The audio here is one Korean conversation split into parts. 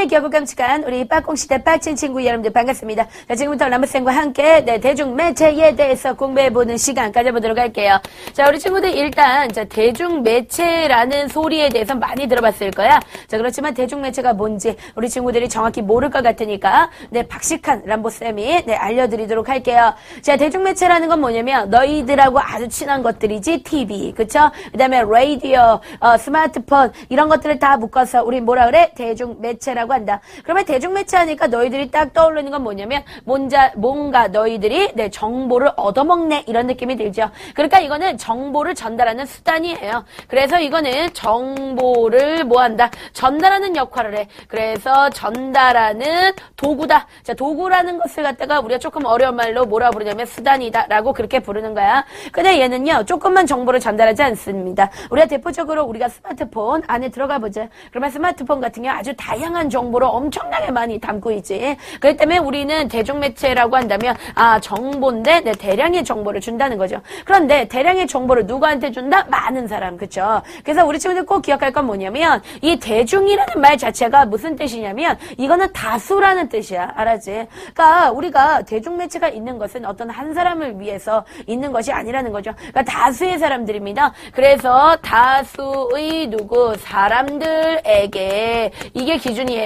시간의 기억을 깜찍한 우리 빠꽁시대 빡친 친구 여러분들 반갑습니다. 자, 지금부터 라무쌤과 함께 대중매체에 대해서 공부해보는 시간 가져보도록 할게요. 자, 우리 친구들 일단 대중매체라는 소리에 대해서 많이 들어봤을 거야. 자, 그렇지만 대중매체가 뭔지 우리 친구들이 정확히 모를 것 같으니까 박식한 람보쌤이 알려드리도록 할게요. 자, 대중매체라는 건 뭐냐면 너희들하고 아주 친한 것들이지. TV, 그쵸? 그 다음에 라디오, 스마트폰 이런 것들을 다 묶어서 우리 뭐라 그래? 대중매체라고 한다. 그러면 대중매체 하니까 너희들이 딱 떠오르는 건 뭐냐면 뭔가 너희들이 정보를 얻어먹네 이런 느낌이 들죠. 그러니까 이거는 정보를 전달하는 수단이에요. 그래서 이거는 정보를 뭐한다? 전달하는 역할을 해. 그래서 전달하는 도구다. 자, 도구라는 것을 갖다가 우리가 조금 어려운 말로 뭐라 부르냐면 수단이다 라고 그렇게 부르는 거야. 근데 얘는요 조금만 정보를 전달하지 않습니다. 우리가 대표적으로 우리가 스마트폰 안에 들어가 보자. 그러면 스마트폰 같은 경우 아주 다양한 정보를 엄청나게 많이 담고 있지. 그렇기 때문에 우리는 대중매체라고 한다면 정보인데 대량의 정보를 준다는 거죠. 그런데 대량의 정보를 누구한테 준다? 많은 사람. 그쵸? 그래서 우리 친구들 꼭 기억할 건 뭐냐면 이 대중이라는 말 자체가 무슨 뜻이냐면 이거는 다수라는 뜻이야. 알았지? 그러니까 우리가 대중매체가 있는 것은 어떤 한 사람을 위해서 있는 것이 아니라는 거죠. 그러니까 다수의 사람들입니다. 그래서 다수의 사람들에게 이게 기준이에요.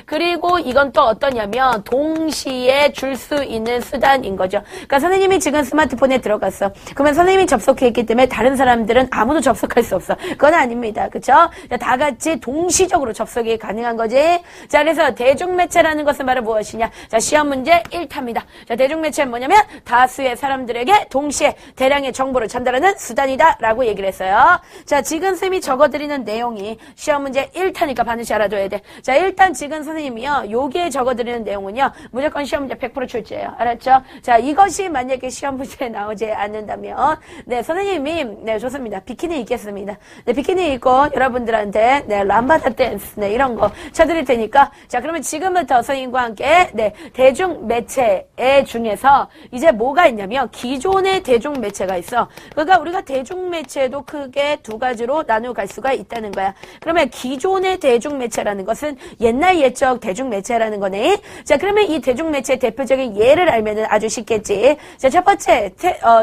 그리고 이건 또 어떠냐면 동시에 줄 수 있는 수단인 거죠. 그러니까 선생님이 지금 스마트폰에 들어갔어. 그러면 선생님이 접속했기 때문에 다른 사람들은 아무도 접속할 수 없어. 그건 아닙니다. 그쵸? 다 같이 동시적으로 접속이 가능한 거지. 자, 그래서 대중매체라는 것은 바로 무엇이냐? 자, 시험 문제 1타입니다. 자, 대중매체는 뭐냐면 다수의 사람들에게 동시에 대량의 정보를 전달하는 수단이다 라고 얘기를 했어요. 자, 지금 쌤이 적어드리는 내용이 시험 문제 1타니까 반드시 알아둬야 돼. 자, 일단 지금 선생님이요 여기에 적어드리는 내용은요 무조건 시험 문제 100% 출제예요. 알았죠? 자, 이것이 만약에 시험 문제에 나오지 않는다면 선생님이 좋습니다. 비키니 입겠습니다. 비키니 입고 여러분들한테 람바다 댄스 이런 거 쳐드릴 테니까 자, 그러면 지금부터 선생님과 함께 대중매체 중에서 이제 뭐가 있냐면 기존의 대중매체가 있어. 그러니까 우리가 대중매체도 크게 두 가지로 나누어 갈 수가 있다는 거야. 그러면 기존의 대중매체라는 것은 옛날 옛적 대중매체라는 거네. 자, 그러면 이 대중매체의 대표적인 예를 알면은 아주 쉽겠지. 자, 첫 번째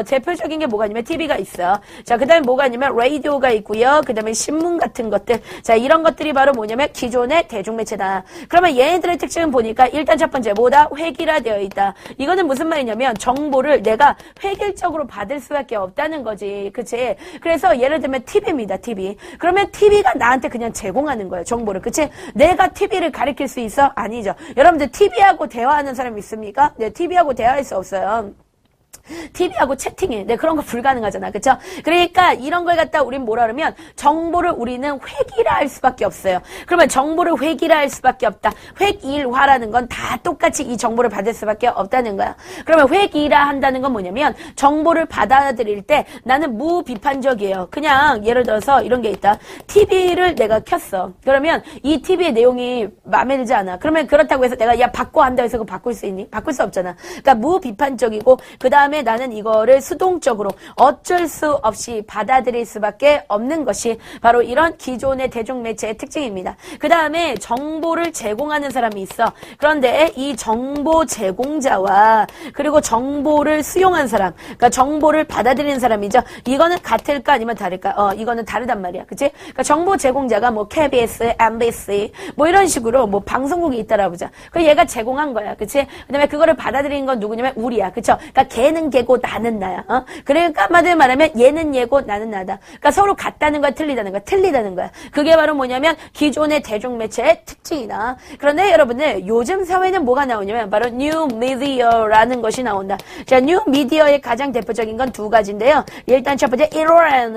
대표적인 게 뭐가 있냐면 TV가 있어. 자, 그 다음에 뭐가 있냐면 라디오가 있고요. 그 다음에 신문 같은 것들. 자, 이런 것들이 바로 뭐냐면 기존의 대중매체다. 그러면 얘네들의 특징은 보니까 일단 첫 번째 뭐다? 획일화되어 있다. 이거는 무슨 말이냐면 정보를 내가 획일적으로 받을 수밖에 없다는 거지. 그치? 그래서 예를 들면 TV입니다. TV. 그러면 TV가 나한테 그냥 제공하는 거예요. 정보를. 그치? 내가 TV를 가리킬 수 있어? 아니죠. 여러분들 TV하고 대화하는 사람 있습니까? 네, TV하고 대화할 수 없어요. TV하고 채팅해. 그런 거 불가능하잖아. 그쵸? 그러니까 이런 걸 갖다 우린 뭐라 그러면 정보를 우리는 획일화할 수밖에 없어요. 그러면 정보를 획일화할 수밖에 없다. 획일화라는 건 다 똑같이 이 정보를 받을 수밖에 없다는 거야. 그러면 획일화 한다는 건 뭐냐면 정보를 받아들일 때 나는 무비판적이에요. 그냥 예를 들어서 이런 게 있다. TV를 내가 켰어. 그러면 이 TV의 내용이 마음에 들지 않아. 그러면 그렇다고 해서 내가 바꿔 한다 해서 그거 바꿀 수 있니? 바꿀 수 없잖아. 그러니까 무비판적이고 그 다음에 나는 이거를 수동적으로 어쩔 수 없이 받아들일 수밖에 없는 것이 바로 이런 기존의 대중매체의 특징입니다. 그 다음에 정보를 제공하는 사람이 있어. 그런데 이 정보 제공자와 그리고 정보를 수용한 사람, 그러니까 정보를 받아들이는 사람이죠. 이거는 같을까 아니면 다를까? 이거는 다르단 말이야. 그치? 그러니까 정보 제공자가 뭐 KBS, MBC 뭐 이런 식으로 뭐 방송국이 있다라 보자. 그 얘가 제공한 거야. 그치? 그 다음에 그거를 받아들이는 건 누구냐면 우리야. 그쵸? 그러니까 걔는 걔고 나는 나야. 그러니까 한마디로 말하면 얘는 얘고 나는 나다. 그러니까 서로 같다는 거야, 틀리다는 거야, 틀리다는 거야. 그게 바로 뭐냐면 기존의 대중매체의 특징이다. 그런데 여러분들 요즘 사회는 뭐가 나오냐면 바로 뉴 미디어라는 것이 나온다. 자, 뉴 미디어의 가장 대표적인 건 두 가지인데요. 일단 첫 번째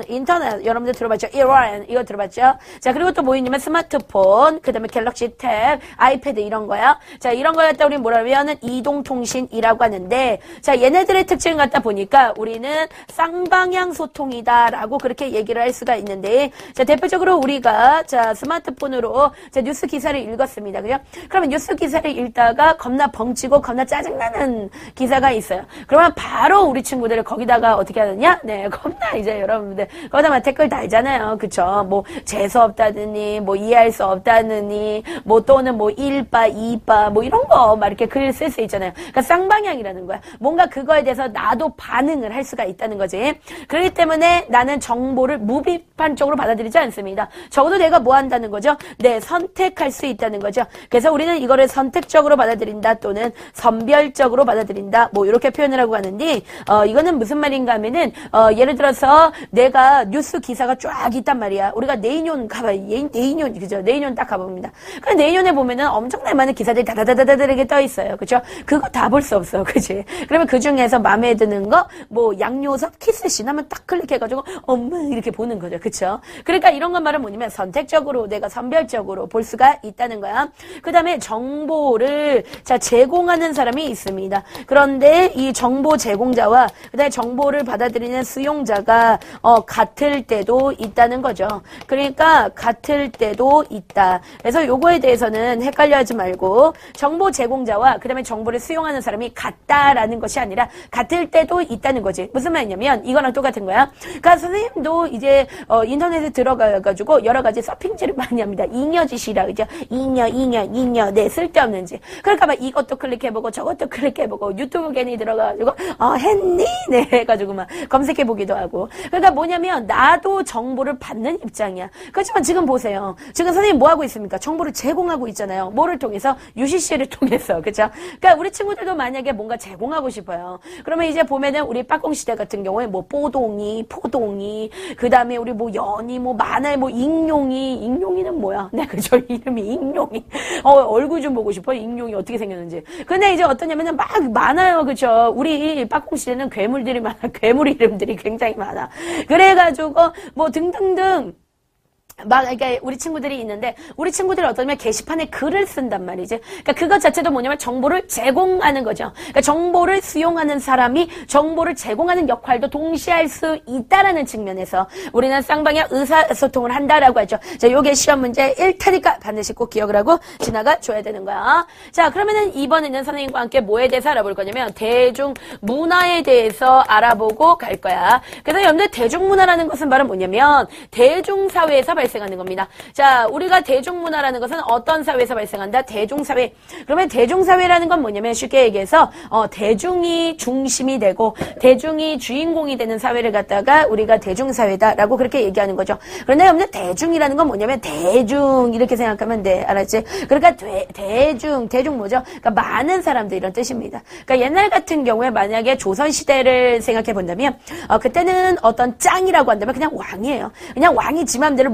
인터넷. 여러분들 들어봤죠? 이거 들어봤죠? 자, 그리고 또 뭐 있냐면 스마트폰, 그 다음에 갤럭시 탭, 아이패드 이런 거야. 자, 이런 거 갖다 우리 뭐라 하면은 이동통신이라고 하는데 자, 얘네들의 특징을 갖다 보니까 우리는 쌍방향 소통이다라고 그렇게 얘기를 할 수가 있는데, 자, 대표적으로 우리가, 자, 스마트폰으로, 자, 뉴스 기사를 읽었습니다. 그죠? 그러면 뉴스 기사를 읽다가 겁나 벙치고 겁나 짜증나는 기사가 있어요. 그러면 바로 우리 친구들을 거기다가 어떻게 하느냐? 네, 겁나 이제 여러분들, 거기다 막 댓글 달잖아요. 그쵸? 뭐, 재수 없다느니, 뭐, 이해할 수 없다느니, 뭐, 또는 뭐, 1바, 2바, 뭐, 이런 거, 막 이렇게 글 쓸 수 있잖아요. 그러니까 쌍방향이라는 거야. 뭔가 그거에 대해서 나도 반응을 할 수가 있다는 거지. 그렇기 때문에 나는 정보를 무비판적으로 받아들이지 않습니다. 적어도 내가 뭐 한다는 거죠? 네, 선택할 수 있다는 거죠. 그래서 우리는 이거를 선택적으로 받아들인다 또는 선별적으로 받아들인다. 뭐 이렇게 표현을 하고 가는데 이거는 무슨 말인가 하면은 예를 들어서 내가 뉴스 기사가 쫙 있단 말이야. 우리가 네이년 가봐요. 네이년 그죠? 네이년 딱 가봅니다. 그 네이년에 보면은 엄청나게 많은 기사들이 다다다다다다르게 떠 있어요. 그죠? 그거 다 볼 수 없어. 그치? 그러면 그 중에서 마음에 드는 거 뭐 양요섭 키스씬 하면 딱 클릭해가지고 엄마 이렇게 보는 거죠. 그쵸? 그러니까 이런 건 말은 뭐냐면 선택적으로 내가 선별적으로 볼 수가 있다는 거야. 그 다음에 정보를 자 제공하는 사람이 있습니다. 그런데 이 정보 제공자와 그 다음에 정보를 받아들이는 수용자가 같을 때도 있다는 거죠. 그러니까 같을 때도 있다. 그래서 요거에 대해서는 헷갈려 하지 말고 정보 제공자와 그 다음에 정보를 수용하는 사람이 같다라는 것이 아니라 같을 때도 있다는 거지. 무슨 말이냐면 이거랑 똑같은 거야. 그러니까 선생님도 이제 인터넷에 들어가가지고 여러 가지 서핑지를 많이 합니다. 잉여짓이라 그죠? 잉여 네 쓸데없는지. 그러니까 막 이것도 클릭해보고 저것도 클릭해보고 유튜브 괜히 들어가가지고 했니? 네 해가지고 막 검색해보기도 하고. 그러니까 뭐냐면 나도 정보를 받는 입장이야. 그렇지만 지금 보세요. 지금 선생님 뭐 하고 있습니까? 정보를 제공하고 있잖아요. 뭐를 통해서? UCC를 통해서. 그죠? 그러니까 우리 친구들도 만약에 뭔가 제공하고 싶어요. 그러면 이제 보면은 우리 빠꽁시대 같은 경우에 뭐 뽀동이, 포동이, 그 다음에 우리 뭐 연이, 뭐 만화에 뭐 익룡이는 뭐야? 네, 그죠? 이름이 익룡이. 얼굴 좀 보고 싶어. 익룡이 어떻게 생겼는지. 근데 이제 어떠냐면은 막 많아요. 그죠? 우리 빠꽁시대는 괴물들이 많아. 괴물 이름들이 굉장히 많아. 그래가지고 뭐 등등등. 그러니까 우리 친구들이 있는데 우리 친구들이 어떠냐면 게시판에 글을 쓴단 말이지. 그러니까 그것 자체도 뭐냐면 정보를 제공하는 거죠. 그러니까 정보를 수용하는 사람이 정보를 제공하는 역할도 동시에 할 수 있다라는 측면에서 우리는 쌍방향 의사소통을 한다라고 하죠. 자, 요게 시험 문제 1타니까 반드시 꼭 기억을 하고 지나가 줘야 되는 거야. 자, 그러면은 이번에는 선생님과 함께 뭐에 대해서 알아볼 거냐면 대중문화에 대해서 알아보고 갈 거야. 그래서 여러분들 대중문화라는 것은 바로 뭐냐면 대중사회에서 발생하는 겁니다. 자, 우리가 대중문화라는 것은 어떤 사회에서 발생한다? 대중사회. 그러면 대중사회라는 건 뭐냐면 쉽게 얘기해서 대중이 중심이 되고 대중이 주인공이 되는 사회를 갖다가 우리가 대중사회다라고 그렇게 얘기하는 거죠. 그런데 여러분들 대중이라는 건 뭐냐면 대중 이렇게 생각하면 돼. 알았지? 그러니까 대중 뭐죠? 그러니까 많은 사람들 이런 뜻입니다. 그러니까 옛날 같은 경우에 만약에 조선시대를 생각해 본다면 그때는 어떤 짱이라고 한다면 그냥 왕이에요. 그냥 왕이 지 맘대로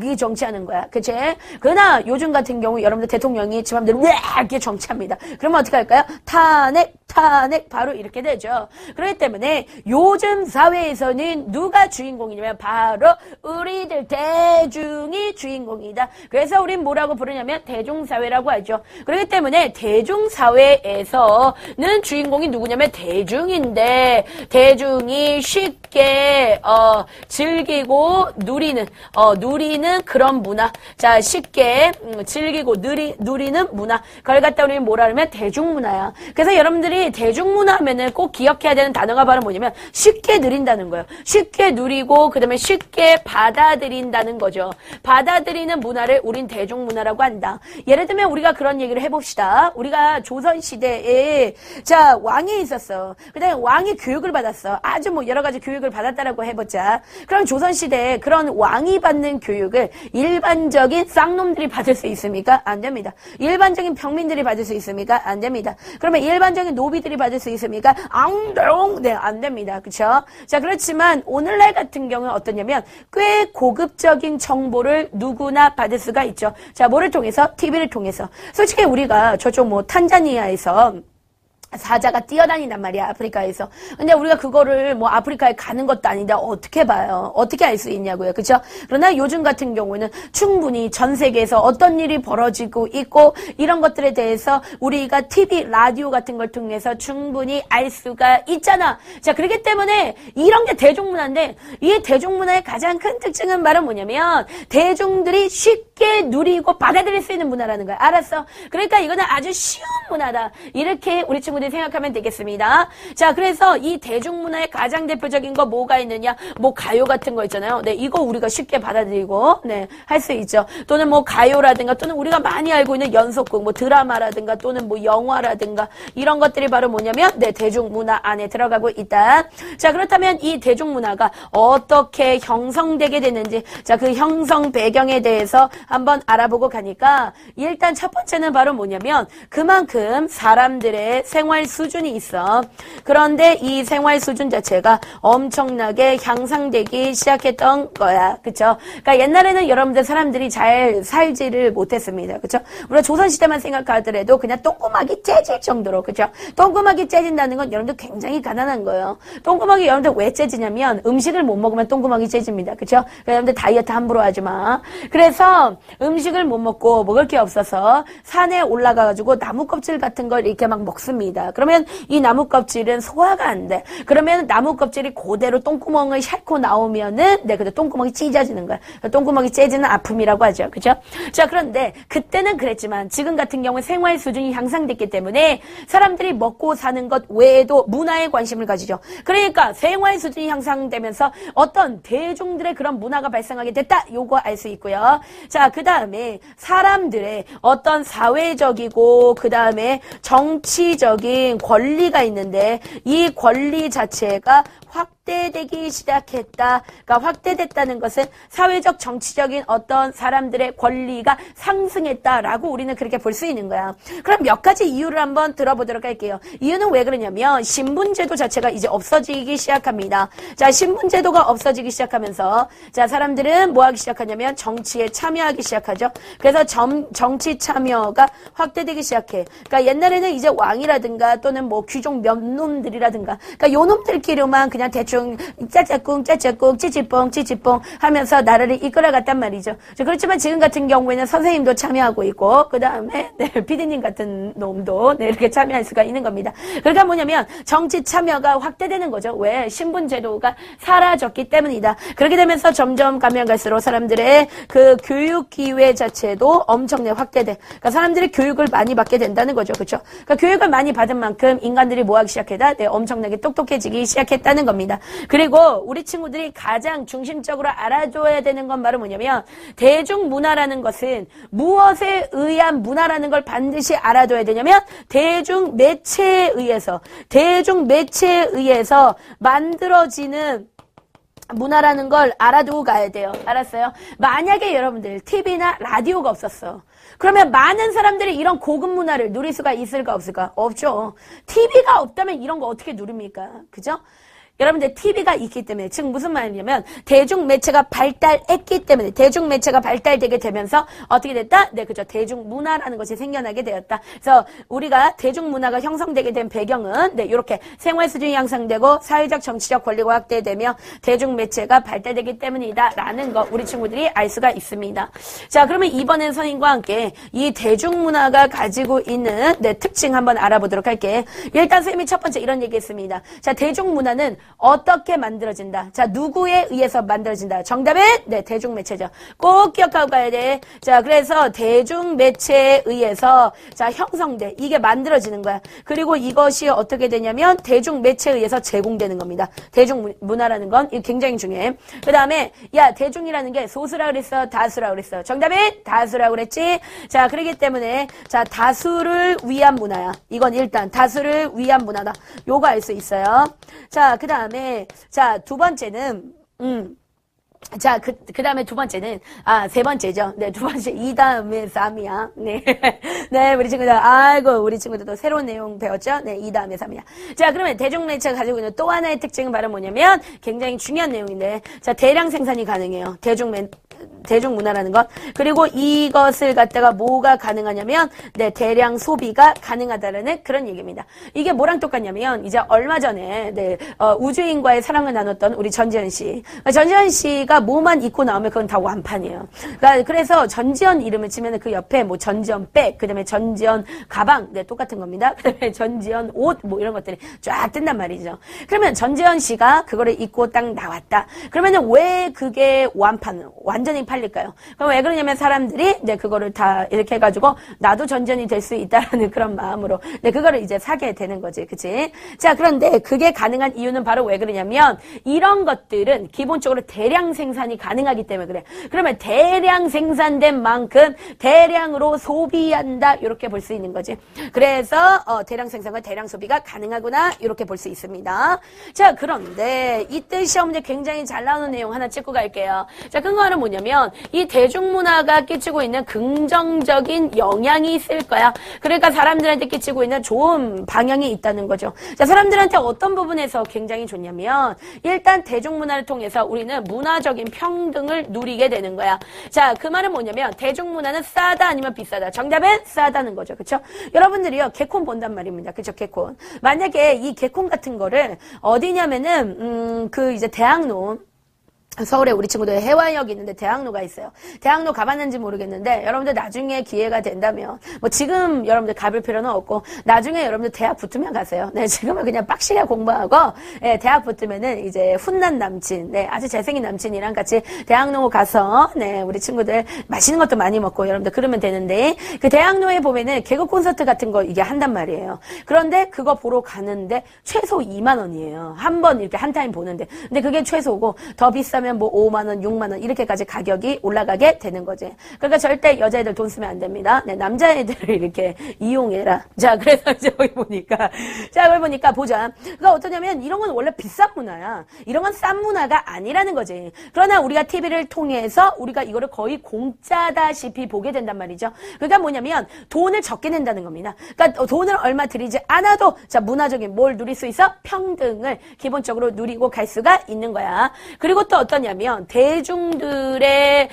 이 정치하는 거야. 그치? 그러나 요즘 같은 경우 여러분들 대통령이 지 맘대로 이렇게 정치합니다. 그러면 어떻게 할까요? 탄핵 바로 이렇게 되죠. 그렇기 때문에 요즘 사회에서는 누가 주인공이냐면 바로 우리들 대중이 주인공이다. 그래서 우린 뭐라고 부르냐면 대중사회라고 하죠. 그렇기 때문에 대중사회에서는 주인공이 누구냐면 대중인데 대중이 쉽게 즐기고 누리는 그런 문화. 자, 쉽게 즐기고 누리는 문화. 그걸 갖다 우리는 뭐라 하면 대중문화야. 그래서 여러분들이 대중문화 하면은 꼭 기억해야 되는 단어가 바로 뭐냐면 쉽게 누린다는 거예요. 쉽게 누리고 그다음에 쉽게 받아들인다는 거죠. 받아들이는 문화를 우린 대중문화라고 한다. 예를 들면 우리가 그런 얘기를 해봅시다. 우리가 조선시대에 자 왕이 있었어. 그다음에 왕이 교육을 받았어. 아주 뭐 여러 가지 교육을 받았다라고 해보자. 그럼 조선시대에 그런 왕이 받는 교육을 일반적인 쌍놈들이 받을 수 있습니까? 안 됩니다. 일반적인 평민들이 받을 수 있습니까? 안 됩니다. 그러면 일반적인 노비들이 받을 수 있습니까? 네, 안 됩니다. 그쵸? 자, 그렇지만 오늘날 같은 경우는 어떠냐면 꽤 고급적인 정보를 누구나 받을 수가 있죠. 자, 뭐를 통해서? TV를 통해서. 솔직히 우리가 저쪽 뭐 탄자니아에서 사자가 뛰어다닌단 말이야, 아프리카에서. 근데 우리가 그거를 뭐 아프리카에 가는 것도 아닌데 어떻게 봐요? 어떻게 알 수 있냐고요. 그쵸? 그러나 요즘 같은 경우에는 충분히 전 세계에서 어떤 일이 벌어지고 있고 이런 것들에 대해서 우리가 TV, 라디오 같은 걸 통해서 충분히 알 수가 있잖아. 자, 그렇기 때문에 이런 게 대중문화인데 이 대중문화의 가장 큰 특징은 바로 뭐냐면 대중들이 쉽게 누리고 받아들일 수 있는 문화라는 거야. 알았어? 그러니까 이거는 아주 쉬운 문화다. 이렇게 우리 친구들이 생각하면 되겠습니다. 자, 그래서 이 대중문화의 가장 대표적인 거 뭐가 있느냐? 뭐 가요 같은 거 있잖아요. 네, 이거 우리가 쉽게 받아들이고 네, 할 수 있죠. 또는 뭐 가요라든가 또는 우리가 많이 알고 있는 연속극, 뭐 드라마라든가 또는 뭐 영화라든가 이런 것들이 바로 뭐냐면 네, 대중문화 안에 들어가고 있다. 자, 그렇다면 이 대중문화가 어떻게 형성되게 되는지 자, 그 형성 배경에 대해서 한번 알아보고 가니까 일단 첫 번째는 바로 뭐냐면 그만큼 사람들의 생활 수준이 있어. 그런데 이 생활 수준 자체가 엄청나게 향상되기 시작했던 거야. 그쵸? 그러니까 옛날에는 여러분들 사람들이 잘 살지를 못했습니다. 그쵸? 우리가 조선시대만 생각하더라도 그냥 똥구멍이 째질 정도로. 그쵸? 똥구멍이 째진다는 건 여러분들 굉장히 가난한 거예요. 똥구멍이 여러분들 왜 째지냐면 음식을 못 먹으면 똥구멍이 째집니다. 그쵸? 그러니까 여러분들 다이어트 함부로 하지 마. 그래서 음식을 못 먹고 먹을 게 없어서 산에 올라가가지고 나무 껍질 같은 걸 이렇게 막 먹습니다. 그러면 이 나무 껍질은 소화가 안 돼. 그러면 나무 껍질이 그대로 똥구멍을 핥고 나오면은 네, 근데 똥구멍이 찢어지는 거야. 똥구멍이 째지는 아픔이라고 하죠. 그죠? 자, 그런데 그때는 그랬지만 지금 같은 경우는 생활 수준이 향상됐기 때문에 사람들이 먹고 사는 것 외에도 문화에 관심을 가지죠. 그러니까 생활 수준이 향상되면서 어떤 대중들의 그런 문화가 발생하게 됐다. 요거 알 수 있고요. 자, 그 다음에 사람들의 어떤 사회적이고 그 다음에 정치적인 권리가 있는데 이 권리 자체가 확대되기 시작했다. 그러니까 확대됐다는 것은 사회적 정치적인 어떤 사람들의 권리가 상승했다라고 우리는 그렇게 볼 수 있는 거야. 그럼 몇 가지 이유를 한번 들어보도록 할게요. 이유는 왜 그러냐면 신분제도 자체가 이제 없어지기 시작합니다. 자, 신분제도가 없어지기 시작하면서 자, 사람들은 뭐 하기 시작하냐면 정치에 참여하기 시작하죠. 그래서 정치 참여가 확대되기 시작해. 그러니까 옛날에는 이제 왕이라든가 또는 뭐 귀족 몇 놈들이라든가 그러니까 요 놈들끼리만 그냥 대충 짜짜꿍 짜짜꿍 찌찌뽕 찌찌뽕 하면서 나라를 이끌어갔단 말이죠. 그렇지만 지금 같은 경우에는 선생님도 참여하고 있고 그 다음에 네, 피디님 같은 놈도 네, 이렇게 참여할 수가 있는 겁니다. 그러니까 뭐냐면 정치 참여가 확대되는 거죠. 왜? 신분제도가 사라졌기 때문이다. 그렇게 되면서 점점 가면 갈수록 사람들의 그 교육 기회 자체도 엄청나게 확대돼. 그러니까 사람들이 교육을 많이 받게 된다는 거죠. 그렇죠? 그러니까 교육을 많이 받은 만큼 인간들이 뭐 하기 시작했다? 네, 엄청나게 똑똑해지기 시작했다는 겁니다. 그리고 우리 친구들이 가장 중심적으로 알아줘야 되는 건 바로 뭐냐면 대중문화라는 것은 무엇에 의한 문화라는 걸 반드시 알아둬야 되냐면 대중매체에 의해서 만들어지는 문화라는 걸 알아두고 가야 돼요. 알았어요? 만약에 여러분들 TV나 라디오가 없었어. 그러면 많은 사람들이 이런 고급 문화를 누릴 수가 있을까 없을까? 없죠. TV가 없다면 이런 거 어떻게 누립니까? 그죠? 여러분들 TV가 있기 때문에 즉 무슨 말이냐면 대중매체가 발달했기 때문에 대중매체가 발달되게 되면서 어떻게 됐다? 네, 그죠. 대중문화라는 것이 생겨나게 되었다. 그래서 우리가 대중문화가 형성되게 된 배경은 네, 이렇게 생활 수준이 향상되고 사회적 정치적 권리가 확대되며 대중매체가 발달되기 때문이다 라는 거 우리 친구들이 알 수가 있습니다. 자, 그러면 이번엔 선생님과 함께 이 대중문화가 가지고 있는 네, 특징 한번 알아보도록 할게. 일단 선생님이 첫 번째 이런 얘기 했습니다. 자, 대중문화는 어떻게 만들어진다? 자, 누구에 의해서 만들어진다? 정답은 네, 대중매체죠. 꼭 기억하고 가야 돼. 자, 그래서 대중매체에 의해서 자, 형성돼. 이게 만들어지는 거야. 그리고 이것이 어떻게 되냐면 대중매체에 의해서 제공되는 겁니다. 대중문화라는 건 이게 굉장히 중요해. 그 다음에 야, 대중이라는 게 소수라 그랬어? 다수라 그랬어? 정답은 다수라 그랬지? 자, 그렇기 때문에 자, 다수를 위한 문화야. 이건 일단 다수를 위한 문화다. 요거 알 수 있어요. 자, 그 다음에, 자, 두 번째는, 자, 그 다음에 두 번째는, 세 번째죠. 네, 두 번째, 이 다음에 3이야. 네. 네, 우리 친구들, 아이고, 우리 친구들도 새로운 내용 배웠죠? 네, 이 다음에 3이야. 자, 그러면 대중매체가 가지고 있는 또 하나의 특징은 바로 뭐냐면, 굉장히 중요한 내용인데, 자, 대량 생산이 가능해요. 대중문화라는 것. 그리고 이것을 갖다가 뭐가 가능하냐면, 네, 대량 소비가 가능하다라는 그런 얘기입니다. 이게 뭐랑 똑같냐면, 이제 얼마 전에, 네, 우주인과의 사랑을 나눴던 우리 전지현 씨. 전지현 씨가 뭐만 입고 나오면 그건 다 완판이에요. 그래서 전지현 이름을 치면 그 옆에 뭐 전지현 백, 그 다음에 전지현 가방, 네, 똑같은 겁니다. 그 다음에 전지현 옷, 뭐 이런 것들이 쫙 뜬단 말이죠. 그러면 전지현 씨가 그거를 입고 딱 나왔다. 그러면은 왜 그게 완전히 팔릴까요? 그럼 왜 그러냐면 사람들이 이제 그거를 다 이렇게 해가지고 나도 전지현이 될 수 있다라는 그런 마음으로 네, 그거를 이제 사게 되는 거지. 그치? 자, 그런데 그게 가능한 이유는 바로 왜 그러냐면 이런 것들은 기본적으로 대량 생산이 가능하기 때문에 그래. 그러면 대량 생산된 만큼 대량으로 소비한다. 이렇게 볼 수 있는 거지. 그래서 대량 생산과 대량 소비가 가능하구나. 이렇게 볼 수 있습니다. 자, 그런데 이때 시험 문제 굉장히 잘 나오는 내용 하나 찍고 갈게요. 자, 근거는 뭐냐면 이 대중문화가 끼치고 있는 긍정적인 영향이 있을 거야. 그러니까 사람들한테 끼치고 있는 좋은 방향이 있다는 거죠. 자, 사람들한테 어떤 부분에서 굉장히 좋냐면 일단 대중문화를 통해서 우리는 문화적인 평등을 누리게 되는 거야. 자, 그 말은 뭐냐면 대중문화는 싸다 아니면 비싸다. 정답은 싸다는 거죠. 그렇죠? 여러분들이요. 개콘 본단 말입니다. 그렇죠? 개콘. 만약에 이 개콘 같은 거를 어디냐면은 그 이제 대학로 서울에 우리 친구들 해화역이 있는데 대학로가 있어요. 대학로 가봤는지 모르겠는데 여러분들 나중에 기회가 된다면 뭐 지금 여러분들 가볼 필요는 없고 나중에 여러분들 대학 붙으면 가세요. 네, 지금은 그냥 빡시게 공부하고 네, 대학 붙으면은 이제 훈남 남친, 네, 아주 잘생긴 남친이랑 같이 대학로 가서 네, 우리 친구들 맛있는 것도 많이 먹고 여러분들 그러면 되는데 그 대학로에 보면은 개그 콘서트 같은 거 이게 한단 말이에요. 그런데 그거 보러 가는데 최소 2만 원이에요. 한 번 이렇게 한 타임 보는데. 근데 그게 최소고 더 비싸면 뭐 5만 원, 6만 원 이렇게까지 가격이 올라가게 되는 거지. 그러니까 절대 여자애들 돈 쓰면 안 됩니다. 네, 남자애들을 이렇게 이용해라. 자, 그래서 이제 여기 보니까 보자. 그러니까 어떠냐면 이런 건 원래 비싼 문화야. 이런 건 싼 문화가 아니라는 거지. 그러나 우리가 TV를 통해서 우리가 이거를 거의 공짜다시피 보게 된단 말이죠. 그러니까 뭐냐면 돈을 적게 낸다는 겁니다. 그러니까 돈을 얼마 들이지 않아도 자, 문화적인 뭘 누릴 수 있어? 평등을 기본적으로 누리고 갈 수가 있는 거야. 그리고 또 어떠냐면 대중들의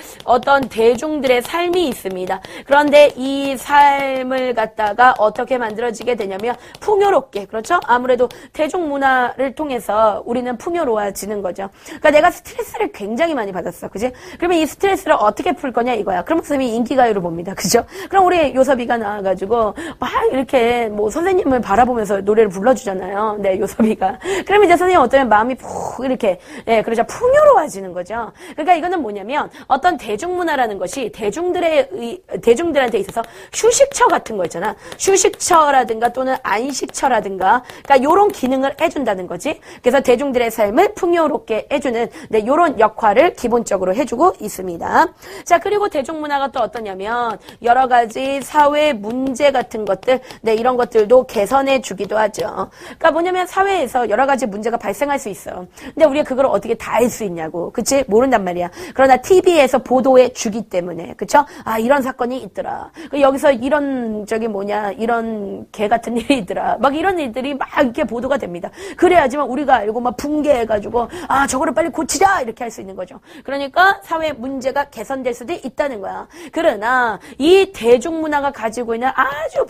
삶이 있습니다. 그런데 이 삶을 갖다가 어떻게 만들어지게 되냐면 풍요롭게, 그렇죠? 아무래도 대중문화를 통해서 우리는 풍요로워지는 거죠. 그러니까 내가 스트레스를 굉장히 많이 받았어. 그지? 그러면 이 스트레스를 어떻게 풀 거냐 이거야. 그럼 선생님이 인기가요를 봅니다. 그죠? 그럼 우리 요섭이가 나와가지고 막 이렇게 뭐 선생님을 바라보면서 노래를 불러주잖아요. 네, 요섭이가. 그러면 이제 선생님 어떠면 마음이 푹 이렇게, 네, 그러자 풍요로워지는 거죠. 그러니까 이거는 뭐냐면 어떤 대중문화라는 것이 대중들한테 있어서 휴식처 같은 거 있잖아. 휴식처라든가 또는 안식처라든가 그러니까 요런 기능을 해준다는 거지. 그래서 대중들의 삶을 풍요롭게 해주는 네, 요런 역할을 기본적으로 해주고 있습니다. 자, 그리고 대중문화가 또 어떠냐면 여러 가지 사회 문제 같은 것들 네, 이런 것들도 개선해 주기도 하죠. 그러니까 뭐냐면 사회에서 여러 가지 문제가 발생할 수 있어. 근데 우리가 그걸 어떻게 다 할 수 있냐고. 그치? 모른단 말이야. 그러나 TV에서 보도해 주기 때문에. 그쵸? 아, 이런 사건이 있더라. 여기서 이런, 이런 개 같은 일이 있더라. 막 이런 일들이 막 이렇게 보도가 됩니다. 그래야지만 우리가 알고 막 붕괴해가지고, 아, 저거를 빨리 고치자! 이렇게 할 수 있는 거죠. 그러니까 사회 문제가 개선될 수도 있다는 거야. 그러나 이 대중문화가 가지고 있는 아주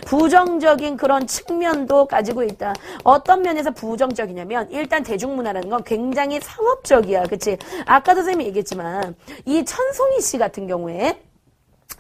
부정적인 그런 측면도 가지고 있다. 어떤 면에서 부정적이냐면, 일단 대중문화라는 건 굉장히 상업적이야. 그치? 아까 선생님이 얘기했지만 이 천송이 씨 같은 경우에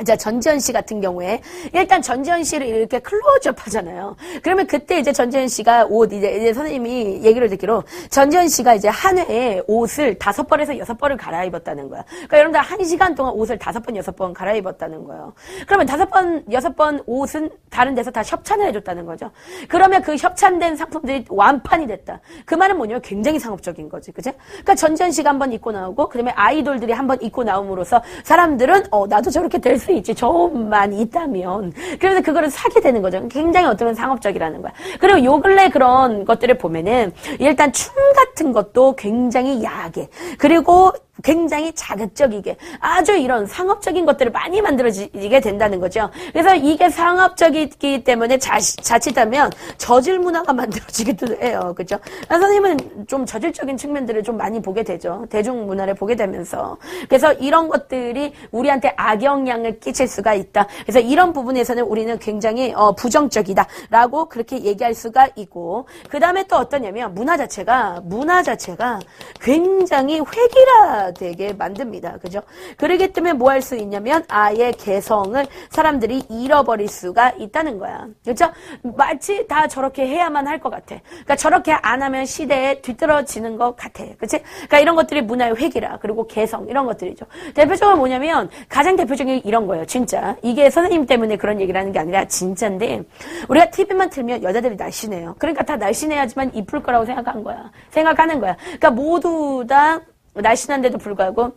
자, 전지현 씨 같은 경우에 일단 전지현 씨를 이렇게 클로즈업 하잖아요. 그러면 그때 이제 전지현 씨가 옷 이제 선생님이 얘기를 듣기로 전지현 씨가 이제 한 회에 옷을 5벌에서 6벌을 갈아입었다는 거야. 그러니까 여러분들 1시간 동안 옷을 5번, 6번 갈아입었다는 거예요. 그러면 5번, 6번 옷은 다른 데서 다 협찬을 해줬다는 거죠. 그러면 그 협찬된 상품들이 완판이 됐다. 그 말은 뭐냐면 굉장히 상업적인 거지. 그치? 그러니까 전지현 씨가 한번 입고 나오고 그다음에 아이돌들이 한번 입고 나옴으로써 사람들은 나도 저렇게 될 수 있지. 저만 있다면. 그래서 그거를 사게 되는 거죠. 굉장히 어쩌면 상업적이라는 거야. 그리고 요 근래 그런 것들을 보면은 일단 춤 같은 것도 굉장히 야하게. 그리고 굉장히 자극적이게 아주 이런 상업적인 것들을 많이 만들어지게 된다는 거죠. 그래서 이게 상업적이기 때문에 자칫하면 저질 문화가 만들어지기도 해요. 그죠? 선생님은 좀 저질적인 측면들을 좀 많이 보게 되죠. 대중문화를 보게 되면서. 그래서 이런 것들이 우리한테 악영향을 끼칠 수가 있다. 그래서 이런 부분에서는 우리는 굉장히 부정적이다라고 그렇게 얘기할 수가 있고, 그 다음에 또 어떠냐면 문화 자체가 굉장히 획일화되게 만듭니다. 그죠? 그러기 때문에 뭐 할 수 있냐면 아예 개성을 사람들이 잃어버릴 수가 있다는 거야. 그렇죠? 마치 다 저렇게 해야만 할 것 같아. 그러니까 저렇게 안 하면 시대에 뒤떨어지는 것 같아. 그렇지? 그러니까 이런 것들이 문화의 획일화 그리고 개성 이런 것들이죠. 대표적으로 뭐냐면 가장 대표적인 이런 거예요. 진짜 이게 선생님 때문에 그런 얘기를 하는 게 아니라 진짜인데, 우리가 TV만 틀면 여자들이 날씬해요. 그러니까 다 날씬해야지만 이쁠 거라고 생각하는 거야. 그러니까 모두 다 날씬한데도 불구하고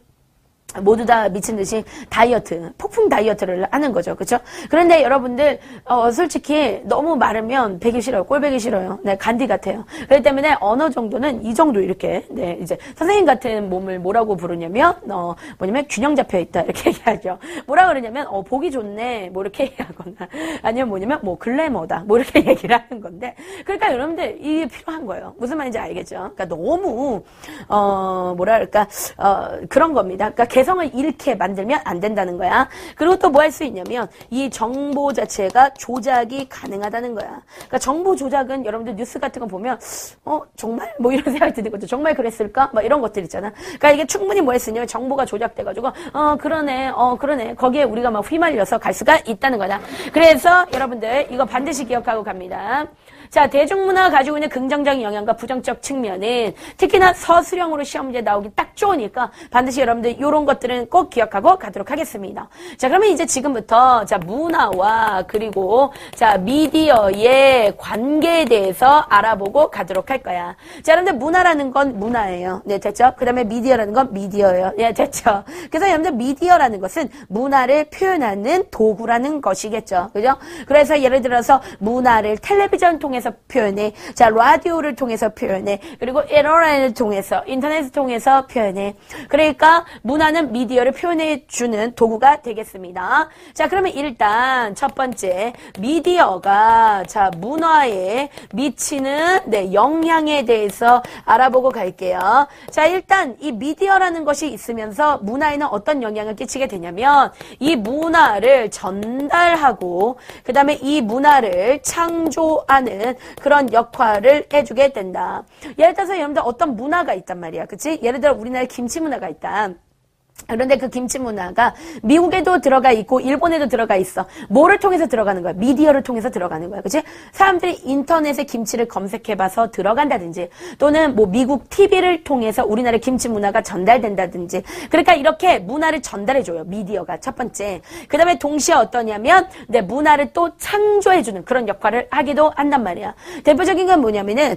모두 다 미친 듯이 다이어트, 폭풍 다이어트를 하는 거죠. 그렇죠? 그런데 여러분들 솔직히 너무 마르면 배기 싫어요. 꼴배기 싫어요. 네, 간디 같아요. 그렇기 때문에 어느 정도는 이 정도 이렇게 이제 선생님 같은 몸을 뭐라고 부르냐면 뭐냐면 균형 잡혀 있다 이렇게 얘기하죠. 뭐라 그러냐면 보기 좋네 뭐 이렇게 얘기하거나 아니면 뭐냐면 뭐 글래머다 뭐 이렇게 얘기를 하는 건데, 그러니까 여러분들 이게 필요한 거예요. 무슨 말인지 알겠죠? 그러니까 너무 뭐랄까 그런 겁니다. 그러니까 개성을 잃게 만들면 안 된다는 거야. 그리고 또 뭐 할 수 있냐면 이 정보 자체가 조작이 가능하다는 거야. 그러니까 정보 조작은 여러분들 뉴스 같은 거 보면 정말 뭐 이런 생각이 드는 거죠. 정말 그랬을까? 막 이런 것들 있잖아. 그러니까 이게 충분히 뭐 할 수 있냐면 정보가 조작돼가지고 그러네 거기에 우리가 막 휘말려서 갈 수가 있다는 거다. 그래서 여러분들 이거 반드시 기억하고 갑니다. 자, 대중문화가 가지고 있는 긍정적인 영향과 부정적 측면은 특히나 서술형으로 시험 문제 나오기 딱 좋으니까 반드시 여러분들 이런 것들은 꼭 기억하고 가도록 하겠습니다. 자, 그러면 이제 지금부터 자 문화와 그리고 자 미디어의 관계에 대해서 알아보고 가도록 할 거야. 자, 여러분들 문화라는 건 문화예요. 네, 됐죠? 그 다음에 미디어라는 건 미디어예요. 네, 됐죠? 그래서 여러분들 미디어라는 것은 문화를 표현하는 도구라는 것이겠죠. 그죠? 그래서 예를 들어서 문화를 텔레비전 통해서 표현해. 자, 라디오를 통해서 표현해. 그리고 인터넷을 통해서, 인터넷을 통해서 표현해. 그러니까 문화는 미디어를 표현해주는 도구가 되겠습니다. 자, 그러면 일단 첫 번째, 미디어가 자, 문화에 미치는 영향에 대해서 알아보고 갈게요. 자, 일단 이 미디어라는 것이 있으면서 문화에는 어떤 영향을 끼치게 되냐면 이 문화를 전달하고 그 다음에 이 문화를 창조하는 그런 역할을 해주게 된다. 예를 들어서 여러분들 어떤 문화가 있단 말이야. 그치? 예를 들어 우리나라에 김치 문화가 있다. 그런데 그 김치 문화가 미국에도 들어가 있고 일본에도 들어가 있어. 뭐를 통해서 들어가는 거야? 미디어를 통해서 들어가는 거야. 그치? 사람들이 인터넷에 김치를 검색해봐서 들어간다든지 또는 뭐 미국 TV를 통해서 우리나라 김치 문화가 전달된다든지, 그러니까 이렇게 문화를 전달해줘요. 미디어가 첫 번째. 그 다음에 동시에 어떠냐면 문화를 또 창조해주는 그런 역할을 하기도 한단 말이야. 대표적인 건 뭐냐면은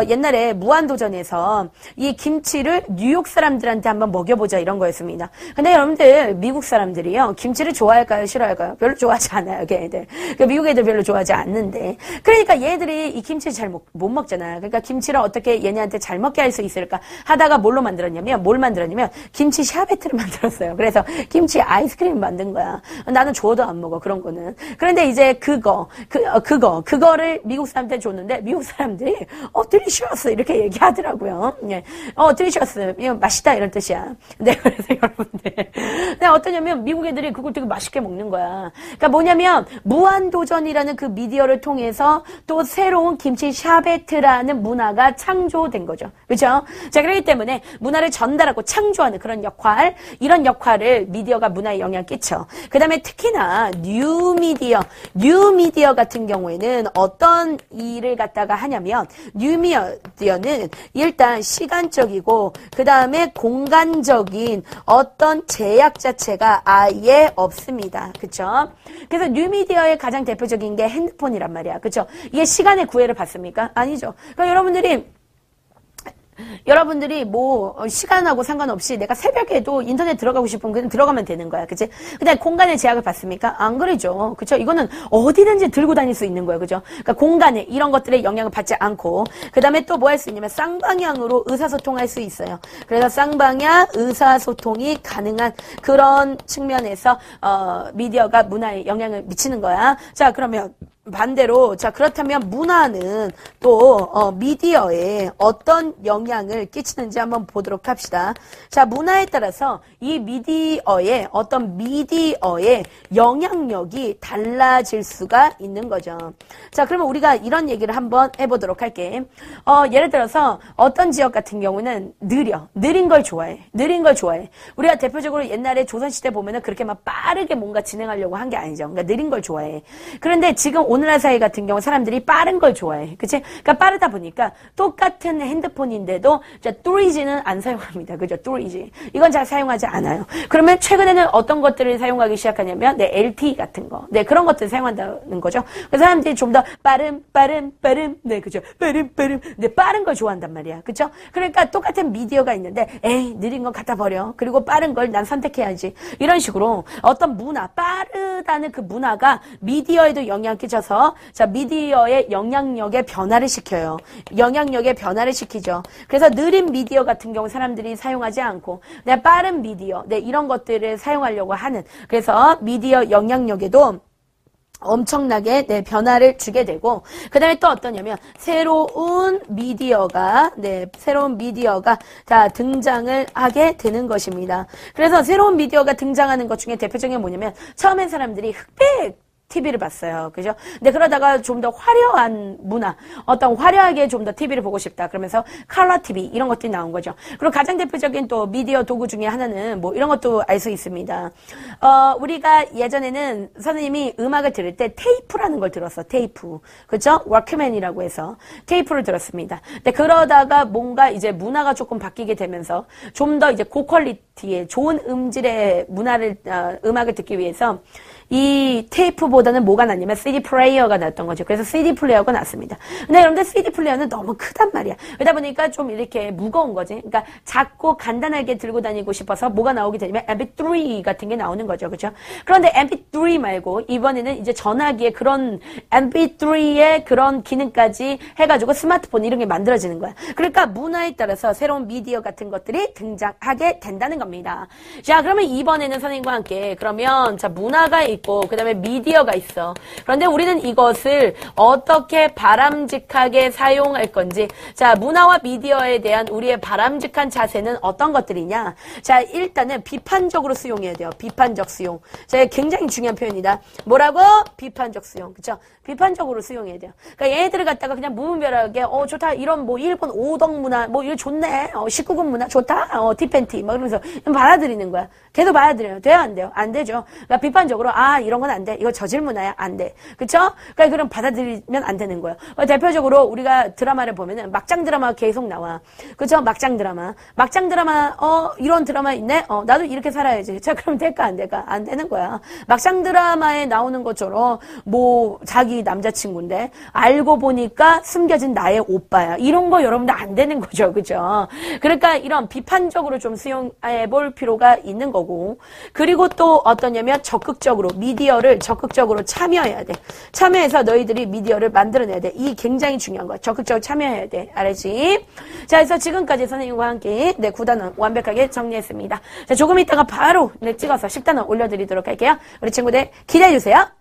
옛날에 무한도전에서 이 김치를 뉴욕 사람들한테 한번 먹여보자 이런 거였습니다. 근데 여러분들 미국 사람들이요 김치를 좋아할까요 싫어할까요? 별로 좋아하지 않아요. 걔네들. 그러니까 미국 애들 별로 좋아하지 않는데, 그러니까 얘들이 이 김치를 잘 못 먹잖아. 그러니까 김치를 어떻게 얘네한테 잘 먹게 할 수 있을까 하다가 뭘 만들었냐면 김치 샤베트를 만들었어요. 그래서 김치 아이스크림 만든 거야. 나는 줘도 안 먹어 그런 거는. 그런데 이제 그거를 미국 사람한테 줬는데 미국 사람들이 delicious 이렇게 얘기하더라고요. 예. delicious 맛있다 이런 뜻이야. 네, 그래서 여러분들. 근데 어떠냐면 미국 애들이 그걸 되게 맛있게 먹는 거야. 그러니까 뭐냐면 무한도전이라는 그 미디어를 통해서 또 새로운 김치 샤베트라는 문화가 창조된 거죠. 그렇죠? 자, 그렇기 때문에 문화를 전달하고 창조하는 그런 역할, 이런 역할을 미디어가 문화에 영향을 끼쳐. 그 다음에 특히나 뉴미디어 같은 경우에는 어떤 일을 갖다가 하냐면 뉴미디어는 일단 시간적이고 그 다음에 공간적인 어떤 제약 자체가 아예 없습니다. 그쵸? 그래서 뉴미디어의 가장 대표적인 게 핸드폰이란 말이야. 그쵸? 이게 시간의 구애를 받습니까? 아니죠. 그러니까 여러분들이 여러분들이 뭐 시간하고 상관없이 내가 새벽에도 인터넷 들어가고 싶으면 그냥 들어가면 되는 거야. 그치? 근데 공간의 제약을 받습니까? 안 그러죠. 그쵸? 이거는 어디든지 들고 다닐 수 있는 거예요. 그죠? 그러니까 공간에 이런 것들의 영향을 받지 않고 그 다음에 또 뭐 할 수 있냐면 쌍방향으로 의사소통할 수 있어요. 그래서 쌍방향 의사소통이 가능한 그런 측면에서 미디어가 문화에 영향을 미치는 거야. 자, 그러면 반대로 자 그렇다면 문화는 또 미디어에 어떤 영향을 끼치는지 한번 보도록 합시다. 자, 문화에 따라서 이 미디어의 어떤 미디어의 영향력이 달라질 수가 있는 거죠. 자, 그러면 우리가 이런 얘기를 한번 해보도록 할게. 예를 들어서 어떤 지역 같은 경우는 느린 걸 좋아해. 느린 걸 좋아해. 우리가 대표적으로 옛날에 조선시대 보면은 그렇게 막 빠르게 뭔가 진행하려고 한 게 아니죠. 그러니까 느린 걸 좋아해. 그런데 지금 오늘날 사회 같은 경우 사람들이 빠른 걸 좋아해. 그치? 그러니까 빠르다 보니까 똑같은 핸드폰인데도 3G는 안 사용합니다. 그죠? 3G. 이건 잘 사용하지 않아요. 그러면 최근에는 어떤 것들을 사용하기 시작하냐면 LTE 같은 거. 네, 그런 것들을 사용한다는 거죠. 그래서 사람들이 좀 더 빠름. 네, 그죠? 빠름. 네, 빠른 걸 좋아한단 말이야. 그죠? 그러니까 똑같은 미디어가 있는데 에이, 느린 거 갖다 버려. 그리고 빠른 걸 난 선택해야지. 이런 식으로 어떤 문화, 빠르다는 그 문화가 미디어에도 영향을 끼쳐서 자, 미디어의 영향력에 변화를 시켜요. 영향력에 변화를 시키죠. 그래서 느린 미디어 같은 경우 사람들이 사용하지 않고 네, 빠른 미디어, 네, 이런 것들을 사용하려고 하는 그래서 미디어 영향력에도 엄청나게 네, 변화를 주게 되고 그 다음에 또 어떠냐면 새로운 미디어가 다 등장을 하게 되는 것입니다. 그래서 새로운 미디어가 등장하는 것 중에 대표적인 게 뭐냐면 처음엔 사람들이 흑백 TV를 봤어요. 그죠? 근데 그러다가 좀 더 화려한 문화, 어떤 화려하게 좀 더 TV를 보고 싶다. 그러면서 컬러 TV 이런 것들이 나온 거죠. 그리고 가장 대표적인 또 미디어 도구 중에 하나는 뭐 이런 것도 알 수 있습니다. 우리가 예전에는 선생님이 음악을 들을 때 테이프라는 걸 들었어. 테이프. 그죠? 워크맨이라고 해서 테이프를 들었습니다. 근데 그러다가 뭔가 이제 문화가 조금 바뀌게 되면서 좀 더 이제 고퀄리티의 좋은 음질의 음악을 듣기 위해서 이 테이프보다는 뭐가 낫냐면 CD 플레이어가 낫던 거죠. 그래서 CD 플레이어가 낫습니다. 근데 여러분들 CD 플레이어는 너무 크단 말이야. 그러다 보니까 좀 이렇게 무거운 거지. 그러니까 작고 간단하게 들고 다니고 싶어서 뭐가 나오게 되냐면 MP3 같은 게 나오는 거죠. 그렇죠? 그런데 MP3 말고 이번에는 이제 전화기에 그런 MP3의 그런 기능까지 해가지고 스마트폰 이런 게 만들어지는 거야. 그러니까 문화에 따라서 새로운 미디어 같은 것들이 등장하게 된다는 겁니다. 자, 그러면 이번에는 선생님과 함께 그러면 자 문화가 있고 그 다음에 미디어가 있어. 그런데 우리는 이것을 어떻게 바람직하게 사용할 건지 자 문화와 미디어에 대한 우리의 바람직한 자세는 어떤 것들이냐. 자 일단은 비판적으로 수용해야 돼요. 비판적 수용. 자 굉장히 중요한 표현이다. 뭐라고? 비판적 수용. 그쵸? 비판적으로 수용해야 돼요. 그러니까 얘네들을 갖다가 그냥 무분별하게 좋다 이런 뭐 일본 오덕 문화 뭐 이거 좋네 19금 문화 좋다 티팬티 막 이러면서 받아들이는 거야. 계속 받아들여요. 돼요 안 돼요? 안 되죠. 그러니까 비판적으로 이런 건 안 돼. 이거 저질 문화야. 안 돼. 그쵸? 그러니까 그럼 받아들이면 안 되는 거예요. 대표적으로 우리가 드라마를 보면은 막장 드라마가 계속 나와. 그쵸? 막장 드라마. 이런 드라마 있네? 나도 이렇게 살아야지. 자, 그럼 될까? 안 될까? 안 되는 거야. 막장 드라마에 나오는 것처럼 뭐 자기 남자친구인데 알고 보니까 숨겨진 나의 오빠야. 이런 거 여러분들 안 되는 거죠. 그죠? 그러니까 이런 비판적으로 좀 수용해 볼 필요가 있는 거고. 그리고 또 어떠냐면 적극적으로 미디어를 적극적으로 참여해야 돼. 참여해서 너희들이 미디어를 만들어내야 돼. 이 굉장히 중요한 거야. 적극적으로 참여해야 돼. 알았지? 자, 그래서 지금까지 선생님과 함께 9단원 완벽하게 정리했습니다. 자, 조금 있다가 바로 찍어서 10단원 올려드리도록 할게요. 우리 친구들 기대해주세요.